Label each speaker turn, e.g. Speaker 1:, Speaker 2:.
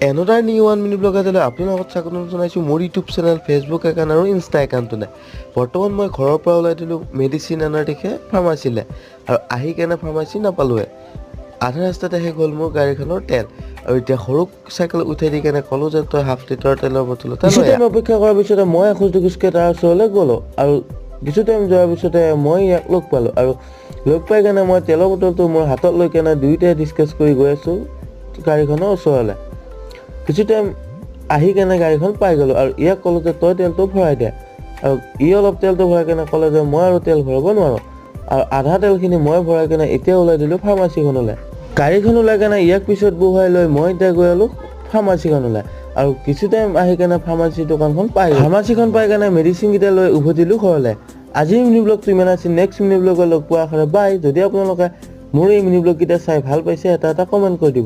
Speaker 1: এনদাৰ new one mini blog এটালৈ আপোনালোকক স্বাগতম জনাইছোঁ মোৰ ইউটিউব চেনেল, ফেচবুক একাউণ্ট আৰু ইনষ্টা একাউণ্টটো নাই। বৰ্তমান মই ঘৰৰ পৰা ওলাই দিলোঁ মেডিচিন আনাৰ দিশে ফাৰ্মাচীলৈ, আৰু আহি কেনে ফাৰ্মাচী নাপালোঁৱে। আধা ৰাস্তাতে শেষ হ'ল মোৰ গাড়ীখনৰ তেল, আৰু এতিয়া সৰু চাইকেল উঠাই দি কেনে ক'লোঁ যে তই হাফ লিটাৰ তেলৰ বটল এটা লৈ আহ। অপেক্ষা কৰাৰ পিছতে মই এখোজ দুখোজকৈ তাৰ ওচৰলৈ গ'লোঁ, আৰু কিছু টাইম যোৱাৰ পিছতে মই ইয়াক লগ পালোঁ, আৰু লগ পাই কেনে মই তেলৰ বটলটো মোৰ হাতত লৈ কেনে দুয়োটাই ডিছকাছ কৰি গৈ আছোঁ গাড়ীখনৰ ওচৰলৈ। কিছু টাইম আহি কেনে গাড়ীখন পাই গ'লোঁ, আৰু ইয়াক ক'লোঁ যে তই তেলটো ভৰাই দে, আৰু ই অলপ তেলটো ভৰাই কেনে ক'লে যে মই আৰু তেল ভৰাব নোৱাৰোঁ, আৰু আধা তেলখিনি মই ভৰাই কেনে এতিয়া ওলাই দিলোঁ ফাৰ্মাচীখনলৈ। গাড়ীখন ওলাই কেনে ইয়াক পিছত বহুৱাই লৈ মই এতিয়া গৈ আলোঁ ফাৰ্মাচীখনলৈ, আৰু কিছু টাইম আহি কেনে ফাৰ্মাচী দোকানখন পাই গ'লোঁ। ফাৰ্মাচীখন পাই কেনে মেডিচিনকেইটা লৈ উভতিলোঁ ঘৰলৈ। আজিৰ মিনি ব্লগটো ইমান আছিল। নেক্সট মিনি ব্লগত লগ পোৱাৰ আশাৰে বাই। যদি আপোনালোকে মোৰ এই মিনি ব্লগকেইটা চাই ভাল পাইছে এটা কমেণ্ট কৰি দিব।